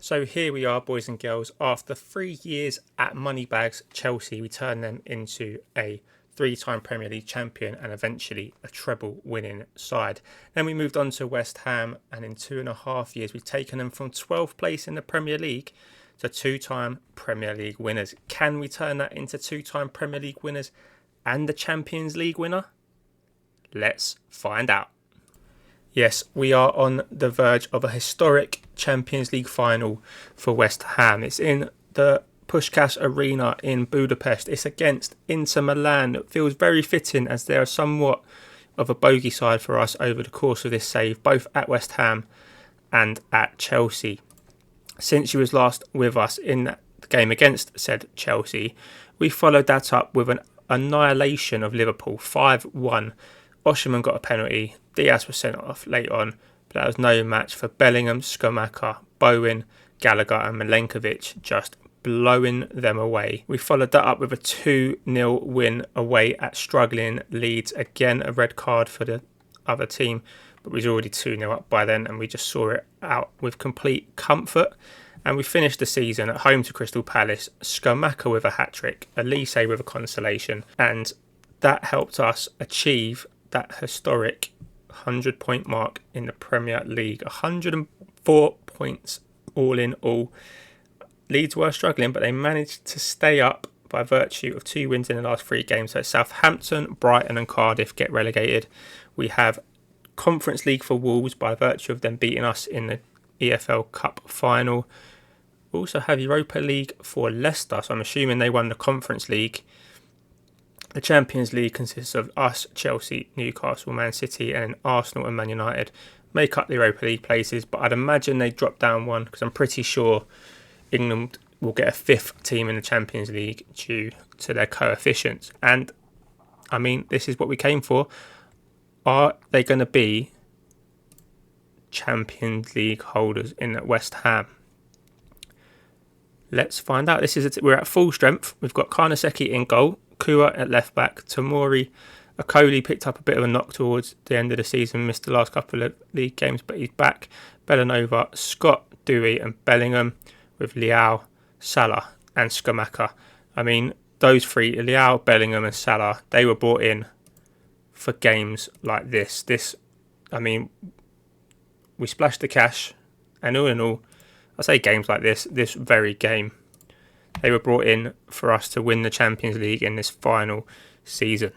So here we are, boys and girls. After 3 years at Moneybags Chelsea, we turned them into a three-time Premier League champion and eventually a treble winning side. Then we moved on to West Ham, and in 2.5 years, we've taken them from 12th place in the Premier League to two-time Premier League winners. Can we turn that into two-time Premier League winners and the Champions League winner? Let's find out. Yes, we are on the verge of a historic Champions League final for West Ham. It's in the Puskás Arena in Budapest. It's against Inter Milan. It feels very fitting as they are somewhat of a bogey side for us over the course of this save, both at West Ham and at Chelsea. Since he was last with us in the game against said Chelsea, we followed that up with an annihilation of Liverpool, 5-1. Osimhen got a penalty. Diaz was sent off late on, but that was no match for Bellingham, Schumacher, Bowen, Gallagher and Milenkovic, just blowing them away. We followed that up with a 2-0 win away at struggling Leeds. Again, a red card for the other team, but we was already 2-0 up by then, and we just saw it out with complete comfort. And we finished the season at home to Crystal Palace, Schumacher with a hat-trick, Elise with a consolation, and that helped us achieve that historic 100-point mark in the Premier League. 104 points all in all. Leeds were struggling, but they managed to stay up by virtue of 2 wins in the last 3 games. So Southampton, Brighton and Cardiff get relegated. We have Conference League for Wolves by virtue of them beating us in the EFL Cup final. We also have Europa League for Leicester, so I'm assuming they won the Conference League. The Champions League consists of us, Chelsea, Newcastle, Man City and Arsenal and Man United make up the Europa League places, but I'd imagine they drop down one because I'm pretty sure England will get a 5th team in the Champions League due to their coefficients. And I mean, this is what we came for. Are they going to be Champions League holders in West Ham? Let's find out. We're at full strength. We've got Karnaseki in goal, Kua at left back, Tomori. Okoli picked up a bit of a knock towards the end of the season, missed the last couple of league games, but he's back. Belanova, Scott, Dewey and Bellingham with Leao, Salah and Schumacher. I mean, those three, Leao, Bellingham and Salah, they were brought in for games like this. We splashed the cash, and all in all, I say games like this very game, they were brought in for us to win the Champions League in this final season.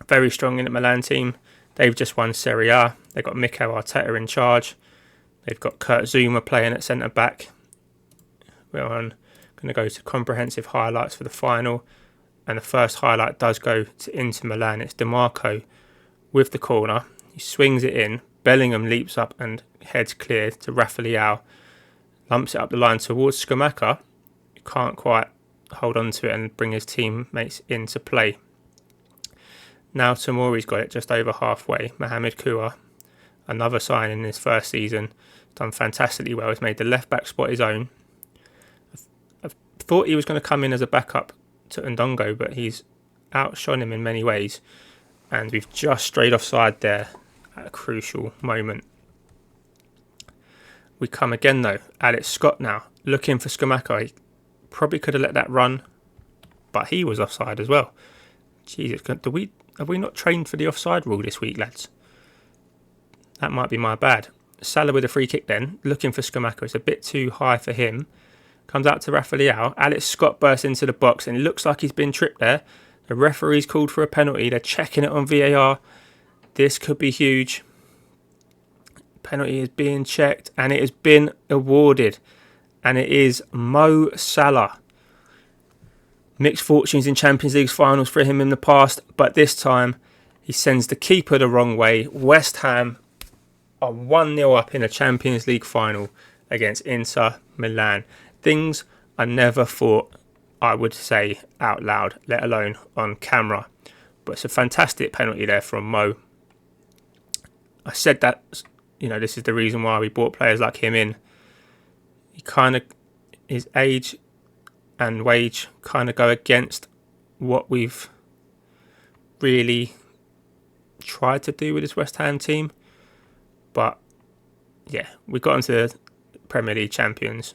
Very strong in the Milan team. They've just won Serie A. They've got Mikel Arteta in charge. They've got Kurt Zouma playing at centre-back. We're going to go to comprehensive highlights for the final. And the first highlight does go to Inter Milan. It's DeMarco with the corner. He swings it in. Bellingham leaps up and heads clear to Rafa Leao. Lumps it up the line towards Schumacher. He can't quite hold on to it and bring his teammates into play. Now Tomori's got it just over halfway. Mohamed Kua, another sign in his first season, done fantastically well. He's made the left back spot his own. I thought he was going to come in as a backup to Ndongo, but he's outshone him in many ways. And we've just strayed offside there at a crucial moment. We come again though. Alex Scott now looking for Schumacher. He probably could have let that run, but he was offside as well. Jesus, have we not trained for the offside rule this week, lads? That might be my bad. Salah with a free kick then, looking for Schumacher. It's a bit too high for him. Comes out to Rafa Leao. Alex Scott bursts into the box and it looks like he's been tripped there. The referee's called for a penalty. They're checking it on VAR. This could be huge. Penalty is being checked and it has been awarded. And it is Mo Salah. Mixed fortunes in Champions League finals for him in the past, but this time he sends the keeper the wrong way. West Ham are 1-0 up in a Champions League final against Inter Milan. Things I never thought I would say out loud, let alone on camera. But it's a fantastic penalty there from Mo. I said that, this is the reason why we brought players like him in. His age and wage kind of go against what we've really tried to do with this West Ham team. But yeah, we got into the Premier League champions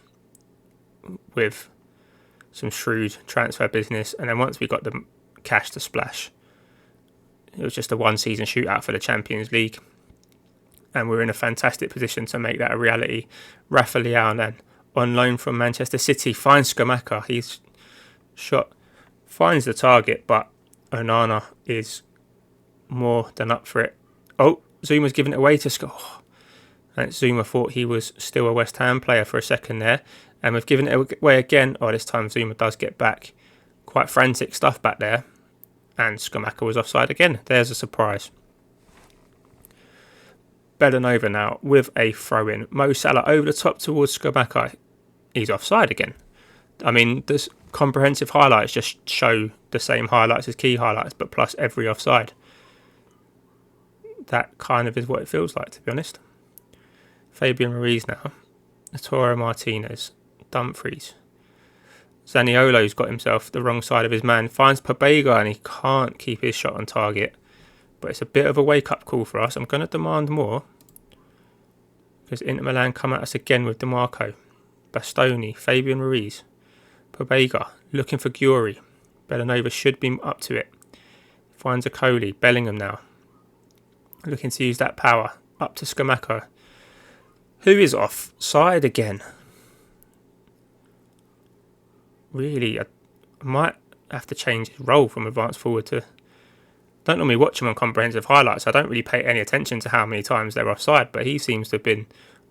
with some shrewd transfer business, and then once we got the cash to splash, it was just a one-season shootout for the Champions League, and we're in a fantastic position to make that a reality. Rafa Leão then, on loan from Manchester City, finds Scamacca. He's shot, finds the target, but Onana is more than up for it. Oh, Zuma's given it away to Scott. Oh, and Zuma thought he was still a West Ham player for a second there, and we've given it away again. Oh, this time Zuma does get back. Quite frantic stuff back there, and Scamacca was offside again. There's a surprise. Belanova now with a throw-in. Mo Salah over the top towards Scamacca. He's offside again. I mean, this comprehensive highlights just show the same highlights as key highlights, but plus every offside. That kind of is what it feels like, to be honest. Fabian Ruiz now. Lautaro Martinez. Dumfries. Zaniolo's got himself the wrong side of his man. Finds Pobega and he can't keep his shot on target. But it's a bit of a wake-up call for us. I'm going to demand more, because Inter Milan come at us again with DiMarco. Bastoni. Fabian Ruiz. Pobega. Looking for Gyuri. Belanova should be up to it. Finds a Coley. Bellingham now. Looking to use that power. Up to Scamacca, who is offside again. Really, I might have to change his role from advanced forward to... Don't normally watch him on comprehensive highlights. I don't really pay any attention to how many times they're offside, but he seems to have been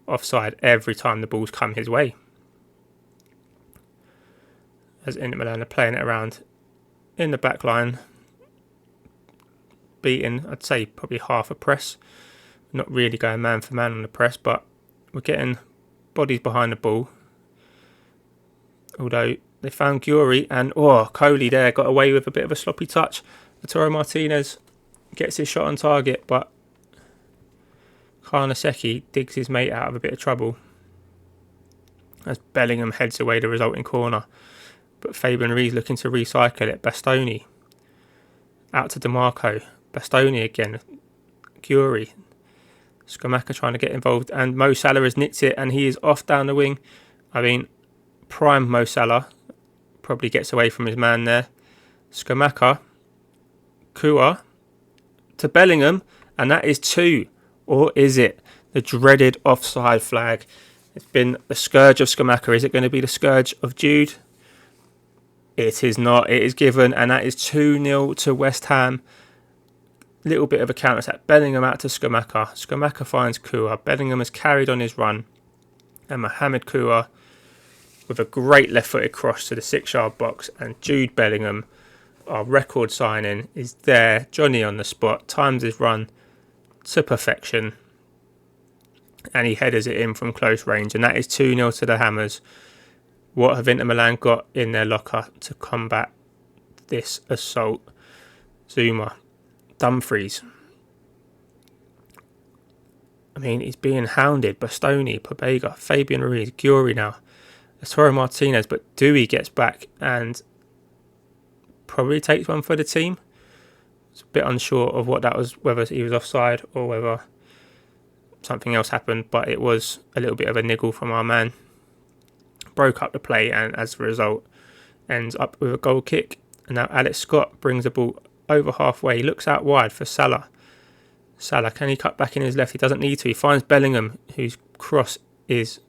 offside every time the ball's come his way. As Inter Milan are playing it around in the back line, beating, I'd say, probably half a press. Not really going man for man on the press, but we're getting bodies behind the ball. Although they found Gyuri and Coley there got away with a bit of a sloppy touch. Lautaro Martinez gets his shot on target, but Karnaseki digs his mate out of a bit of trouble as Bellingham heads away the resulting corner. But Fabian Ruiz looking to recycle it. Bastoni out to DiMarco. Bastoni again. Gyuri. Scamacca trying to get involved, and Mo Salah has nicked it, and he is off down the wing. I mean, prime Mo Salah probably gets away from his man there. Scamacca, Kua to Bellingham, and that is 2. Or is it the dreaded offside flag? It's been the scourge of Scamacca. Is it going to be the scourge of Jude? It is not. It is given, and that is 2-0 to West Ham. Little bit of a counter-attack. Bellingham out to Scamacca. Scamacca finds Kua. Bellingham has carried on his run. And Mohamed Kua with a great left-footed cross to the 6-yard box. And Jude Bellingham, our record signing, is there. Johnny on the spot. Times his run to perfection. And he headers it in from close range. And that is 2-0 to the Hammers. What have Inter Milan got in their locker to combat this assault? Zuma. Dumfries. I mean, he's being hounded. Bastoni, Pobega, Fabian Ruiz, Gyuri now. Lautaro Martinez, but Dewey gets back and probably takes one for the team. It's a bit unsure of what that was, whether he was offside or whether something else happened, but it was a little bit of a niggle from our man. Broke up the play, and as a result ends up with a goal kick. And now Alex Scott brings the ball over halfway. He looks out wide for Salah. Salah, can he cut back in his left? He doesn't need to. He finds Bellingham, whose cross is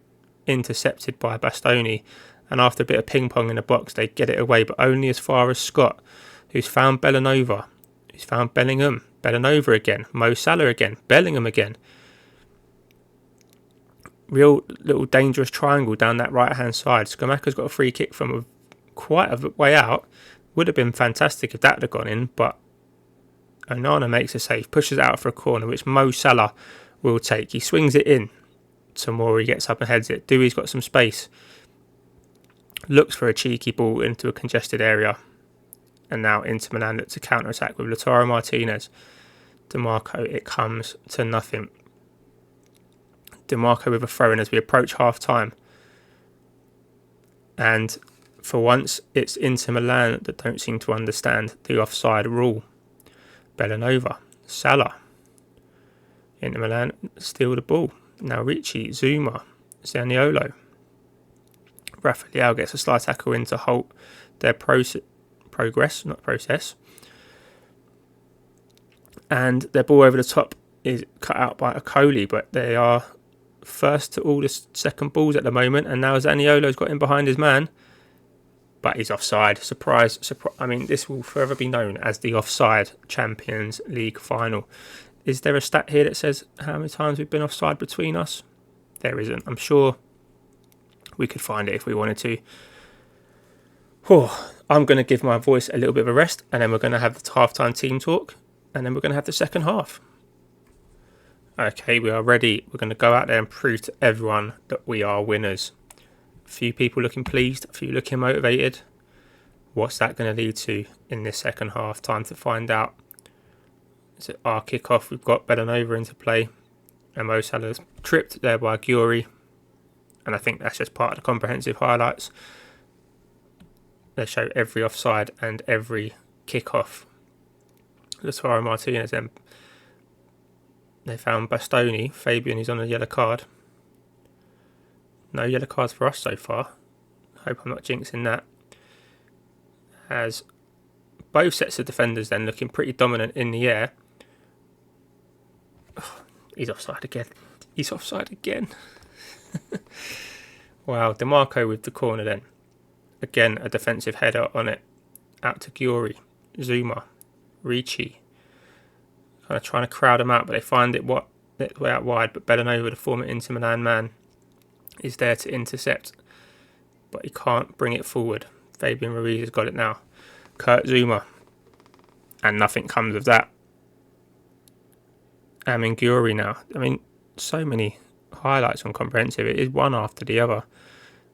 intercepted by Bastoni. And after a bit of ping pong in the box, they get it away, but only as far as Scott, who's found Belanova, who's found Bellingham. Belanova again. Mo Salah again. Bellingham again. Real little dangerous triangle down that right hand side. Scamacca's got a free kick from quite a way out. Would have been fantastic if that had gone in, but Onana makes a save, pushes it out for a corner, which Mo Salah will take. He swings it in. Tomori gets up and heads it. Dewey's got some space. Looks for a cheeky ball into a congested area. And now Inter Milan look to counter-attack with Lautaro Martinez. DiMarco, it comes to nothing. DiMarco with a throw-in as we approach half-time. And for once, it's Inter Milan that don't seem to understand the offside rule. Belanova, Salah. Inter Milan steal the ball. Now Ricci, Zuma. Zaniolo. Rafael gets a slide tackle in to halt their progress, not process. And their ball over the top is cut out by Okoli, but they are first to all the second balls at the moment, and now Zaniolo's got in behind his man, but he's offside. Surprise. I mean, this will forever be known as the offside Champions League final. Is there a stat here that says how many times we've been offside between us? There isn't. I'm sure we could find it if we wanted to. I'm going to give my voice a little bit of a rest, and then we're going to have the half-time team talk, and then we're going to have the second half. Okay, we are ready. We're going to go out there and prove to everyone that we are winners. A few people looking pleased, a few looking motivated. What's that going to lead to in this second half? Time to find out. Is it our kick-off? We've got Belanova into play. And Mo Salah's tripped there by Gyuri. And I think that's just part of the comprehensive highlights. They show every offside and every kick-off. Lautaro Martinez then. They found Bastoni. Fabian is on a yellow card. No yellow cards for us so far. Hope I'm not jinxing that. As both sets of defenders then looking pretty dominant in the air. He's offside again. Wow, DeMarco with the corner then. Again, a defensive header on it. Out to Gyuri. Zuma. Ricci. Kind of trying to crowd him out, but they find it way out wide. But Belanova, to form it into man, is there to intercept. But he can't bring it forward. Fabian Ruiz has got it now. Kurt Zuma. And nothing comes of that. Amin Gyuri now. I mean, so many highlights on comprehensive. It is one after the other.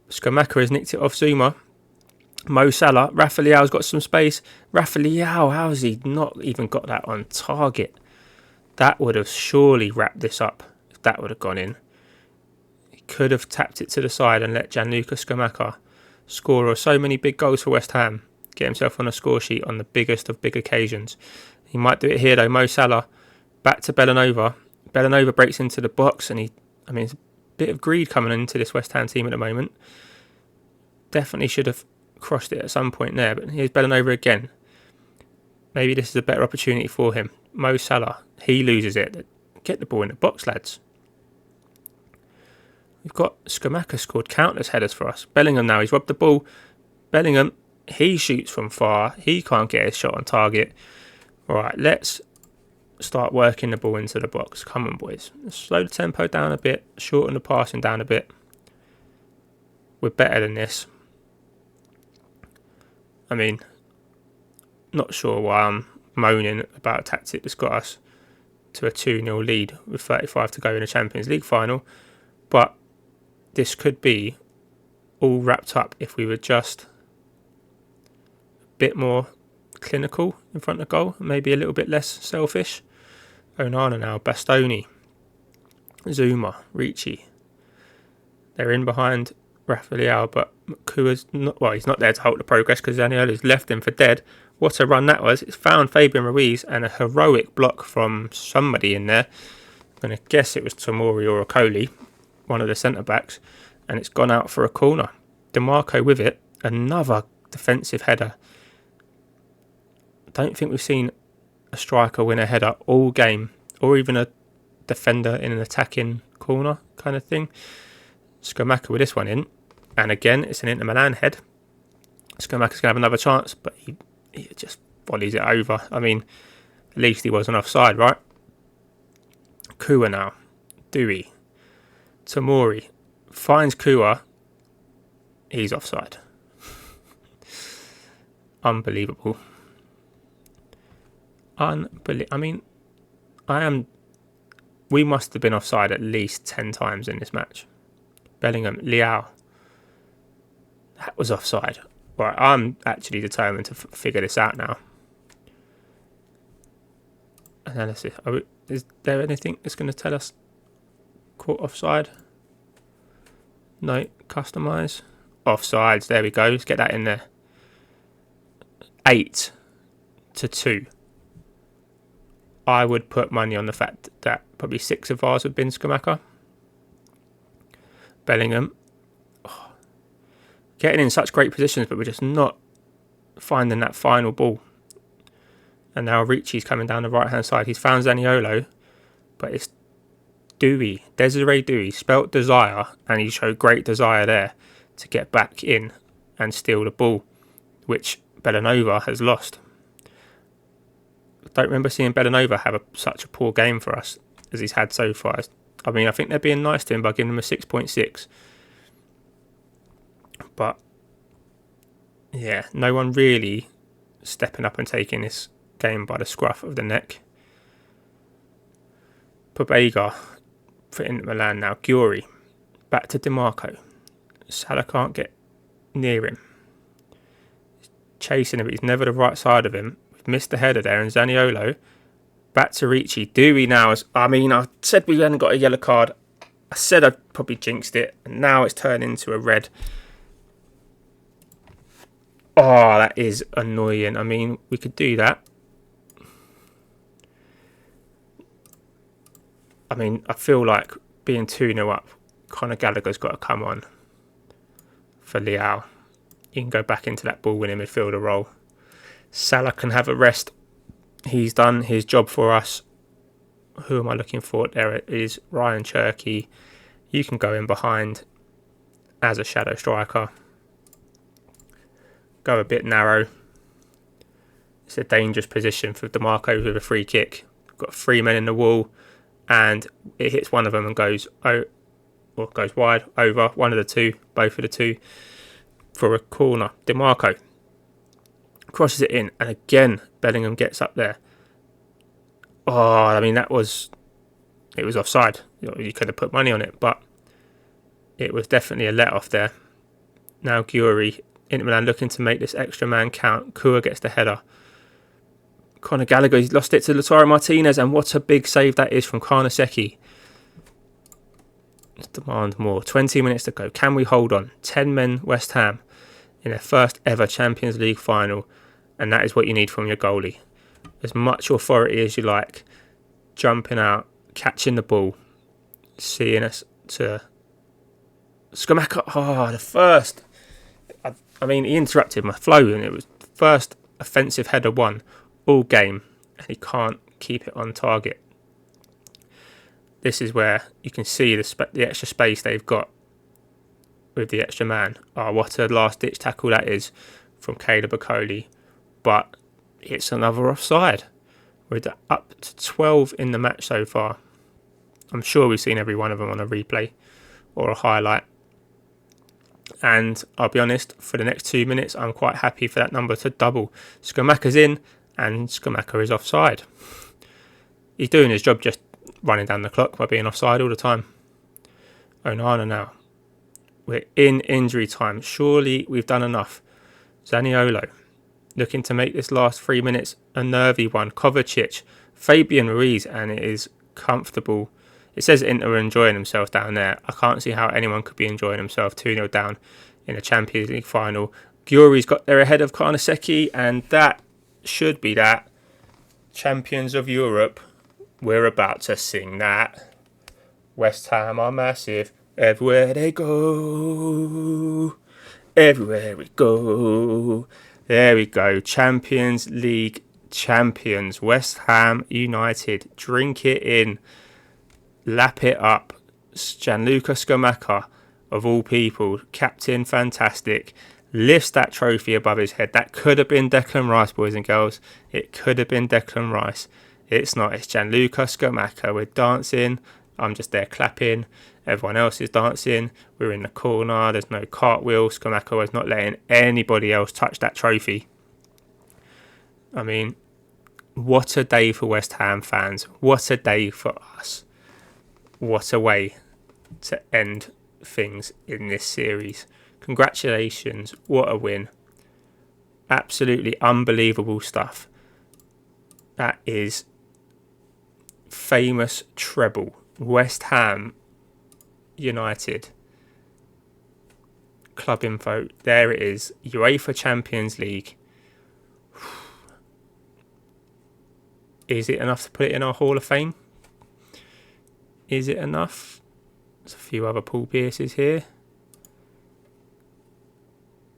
Skamaka has nicked it off Zuma. Mo Salah. Rafael's got some space. Rafael, how has he not even got that on target? That would have surely wrapped this up if that would have gone in. He could have tapped it to the side and let Gianluca Scamacca, scorer of so many big goals for West Ham, get himself on a score sheet on the biggest of big occasions. He might do it here though. Mo Salah back to Belanova. Belanova breaks into the box, and it's a bit of greed coming into this West Ham team at the moment. Definitely should have crossed it at some point there, but here's Belanova again. Maybe this is a better opportunity for him. Mo Salah, he loses it. Get the ball in the box, lads. We've got Scamacca scored countless headers for us. Bellingham now, he's robbed the ball. Bellingham, he shoots from far. He can't get his shot on target. Alright, let's start working the ball into the box. Come on, boys. Let's slow the tempo down a bit. Shorten the passing down a bit. We're better than this. I mean, not sure why I'm moaning about a tactic that's got us to a 2-0 lead with 35 to go in the Champions League final. But this could be all wrapped up if we were just a bit more clinical in front of goal, maybe a little bit less selfish. Onana now, Bastoni, Zuma, Ricci. They're in behind Rafael, but Kua's he's not there to halt the progress because Zaniolo's left him for dead. What a run that was. It's found Fabian Ruiz and a heroic block from somebody in there. I'm going to guess it was Tomori or Okoli, one of the centre-backs, and it's gone out for a corner. DeMarco with it, another defensive header. I don't think we've seen a striker win a header all game, or even a defender in an attacking corner kind of thing. Scamacca with this one in, and again it's an Inter Milan head. Scamacca's going to have another chance, but he just volleys it over. I mean, at least he wasn't offside, right? Kua now. Dewey. Tomori finds Kua. He's offside. Unbelievable. I mean, we must have been offside at least 10 times in this match. Bellingham, Leao. That was offside. Right, I'm actually determined to figure this out now. Analysis. Is there anything that's going to tell us caught offside? No. Customise. Offsides. There we go. Let's get that in there. 8-2. I would put money on the fact that probably 6 of ours have been Scamacca. Bellingham. Getting in such great positions, but we're just not finding that final ball. And now Ricci's coming down the right-hand side. He's found Zaniolo, but it's Desiree Doué, spelt desire, and he showed great desire there to get back in and steal the ball, which Bellanova has lost. I don't remember seeing Bellanova have such a poor game for us as he's had so far. I mean, I think they're being nice to him by giving him a 6.6. But, yeah, no one really stepping up and taking this game by the scruff of the neck. Pobega for Inter Milan now. Gyuri back to DiMarco. Salah can't get near him. He's chasing him, but he's never the right side of him. We've missed the header there, and Zaniolo back to Ricci. Dewey now I said we hadn't got a yellow card. I said I'd probably jinxed it, and now it's turned into a red. Oh, that is annoying. I mean, we could do that. I mean, I feel like being 2-0 up, Conor Gallagher's got to come on for Leao. He can go back into that ball-winning midfielder role. Salah can have a rest. He's done his job for us. Who am I looking for? There it is, Ryan Cherky. You can go in behind as a shadow striker. Go a bit narrow. It's a dangerous position for DiMarco with a free kick. Got 3 men in the wall, and it hits one of them and goes wide, over, one of the two, both of the two, for a corner. DiMarco crosses it in, and again Bellingham gets up there. Oh, I mean, it was offside. You could have put money on it, but it was definitely a let off there. Now Gyuri, Inter Milan looking to make this extra man count. Kua gets the header. Conor Gallagher, he's lost it to Lautaro Martinez, and what a big save that is from Karnaseki. Let's demand more. 20 minutes to go. Can we hold on? 10 men West Ham in their first ever Champions League final, and that is what you need from your goalie. As much authority as you like, jumping out, catching the ball, seeing us to Scamacca. Oh, the first. I mean, he interrupted my flow, and it was the first offensive header won all game, and he can't keep it on target. This is where you can see the extra space they've got with the extra man. Oh, what a last-ditch tackle that is from Caleb Okoli. But it's another offside. We're up to 12 in the match so far. I'm sure we've seen every one of them on a replay or a highlight. And I'll be honest, for the next 2 minutes, I'm quite happy for that number to double. Scamacca's in, and Scamacca is offside. He's doing his job, just running down the clock by being offside all the time. Onana now. We're in injury time. Surely we've done enough. Zaniolo looking to make this last 3 minutes a nervy one. Kovacic, Fabian Ruiz, and it is comfortable. It says Inter are enjoying themselves down there. I can't see how anyone could be enjoying himself 2-0 down in a Champions League final. Gyuri's got there ahead of Karnaseki, and that should be that. Champions of Europe, we're about to sing that. West Ham are massive. Everywhere they go, everywhere we go. There we go. Champions League champions. West Ham United. Drink it in. Lap it up. Gianluca Scamacca, of all people, captain fantastic, lifts that trophy above his head. That could have been Declan Rice, boys and girls. It could have been Declan Rice. It's not. It's Gianluca Scamacca. We're dancing. I'm just there clapping. Everyone else is dancing. We're in the corner. There's no cartwheel. Scamacca was not letting anybody else touch that trophy. I mean, what a day for West Ham fans. What a day for us. What a way to end things in this series. Congratulations. What a win. Absolutely unbelievable stuff. That is famous treble. West Ham United. Club info. There it is. UEFA Champions League. Is it enough to put it in our Hall of Fame? Is it enough? There's a few other Paul Pierces here.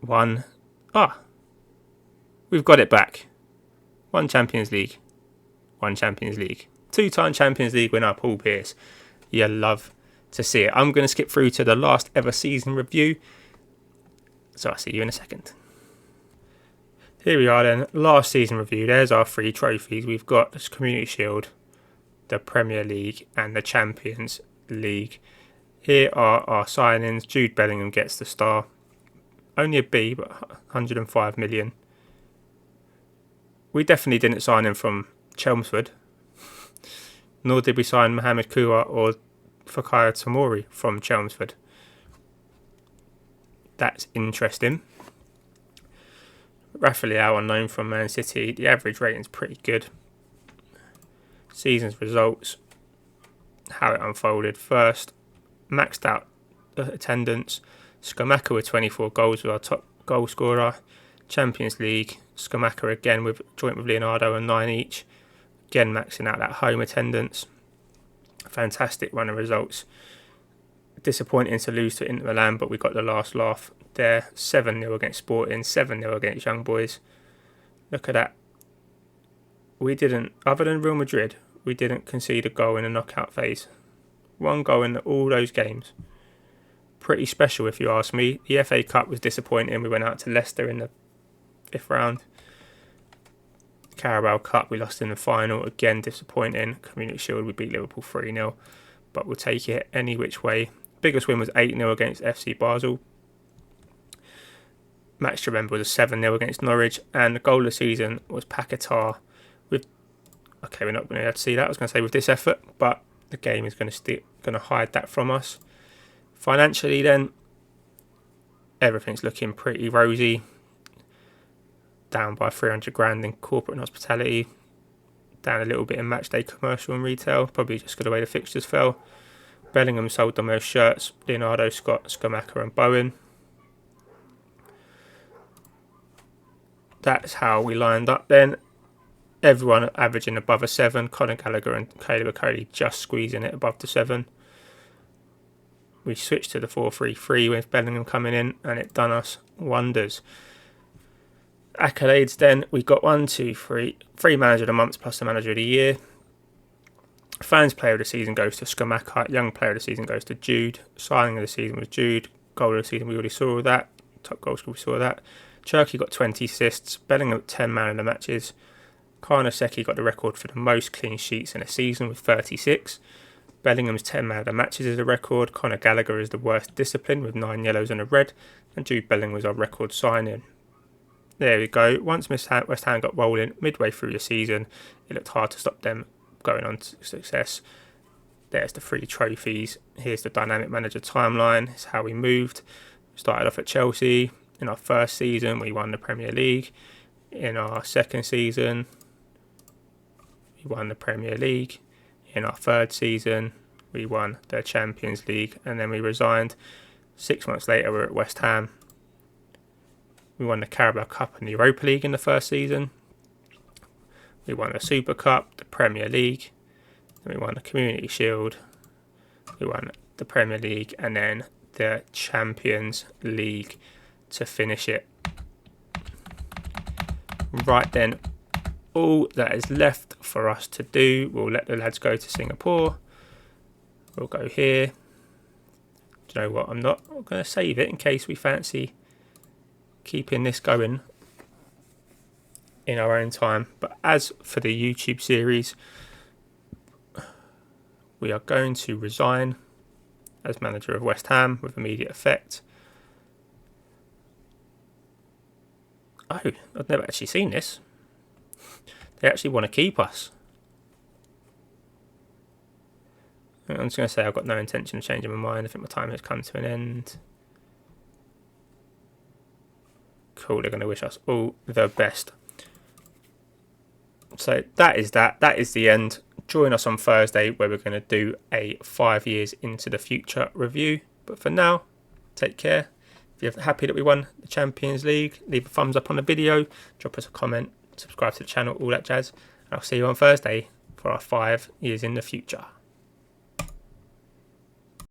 One. We've got it back. One Champions League. One Champions League. 2-time Champions League winner, Paul Pierce. You love to see it. I'm going to skip through to the last ever season review. So I'll see you in a second. Here we are then. Last season review. There's our 3 trophies. We've got the Community Shield, the Premier League and the Champions League. Here are our signings. Jude Bellingham gets the star. Only a B, but 105 million. We definitely didn't sign him from Chelmsford. Nor did we sign Mohamed Kua or Fikayo Tomori from Chelmsford. That's interesting. Rafael, unknown from Man City. The average rating's pretty good. Season's results. How it unfolded. First, maxed out attendance. Skamaka with 24 goals with our top goal scorer. Champions League. Skamaka again with joint with Leonardo and 9 each. Again maxing out that home attendance. Fantastic run of results. Disappointing to lose to Inter Milan, but we got the last laugh there. 7-0 against Sporting, 7-0 against Young Boys. Look at that. We didn't, other than Real Madrid, we didn't concede a goal in the knockout phase. 1 goal in all those games. Pretty special if you ask me. The FA Cup was disappointing. We went out to Leicester in the 5th round. Carabao Cup, we lost in the final. Again, disappointing. Community Shield, we beat Liverpool 3-0. But we'll take it any which way. Biggest win was 8-0 against FC Basel. Match to remember was a 7-0 against Norwich. And the goal of the season was Paquetá. Okay, we're not going to have to see that. I was going to say with this effort, but the game is going to hide that from us. Financially then, everything's looking pretty rosy. Down by 300 grand in corporate and hospitality. Down a little bit in match day commercial and retail. Probably just because the way the fixtures fell. Bellingham sold the most shirts. Leonardo, Scott, Skamaka and Bowen. That's how we lined up then. Everyone averaging above a 7. Conor Gallagher and Caleb Okoli just squeezing it above the 7. We switched to the 4-3-3 with Bellingham coming in, and it done us wonders. Accolades then, we got 1, 2, 3 manager of the month plus the manager of the year. Fans player of the season goes to Skamaka. Young player of the season goes to Jude. Signing of the season was Jude. Goal of the season, we already saw that. Top goal scorer, we saw that. Cherki got 20 assists. Bellingham got 10 man of the matches. Karnaseki got the record for the most clean sheets in a season with 36. Bellingham's 10 man of the matches is a record. Conor Gallagher is the worst discipline with 9 yellows and a red. And Jude Bellingham was our record signing. There we go. Once West Ham got rolling midway through the season, it looked hard to stop them going on to success. There's the 3 trophies. Here's the dynamic manager timeline. It's how we moved. We started off at Chelsea. In our first season, we won the Premier League. In our second season, we won the Premier League. In our third season, we won the Champions League. And then we resigned. 6 months later, we're at West Ham. We won the Carabao Cup and the Europa League in the first season. We won the Super Cup, the Premier League. Then we won the Community Shield. We won the Premier League and then the Champions League to finish it. Right then, all that is left for us to do, we'll let the lads go to Singapore. We'll go here. Do you know what? I'm not going to save it in case we fancy keeping this going in our own time. But as for the YouTube series, we are going to resign as manager of West Ham with immediate effect. Oh, I've never actually seen this. They actually want to keep us. I'm just going to say I've got no intention of changing my mind. I think my time has come to an end. Cool, they're going to wish us all the best. So that is that. That is the end. Join us on Thursday where we're going to do a 5 years into the future review. But for now, take care. If you're happy that we won the Champions League, leave a thumbs up on the video, drop us a comment, subscribe to the channel, all that jazz. And I'll see you on Thursday for our 5 years in the future.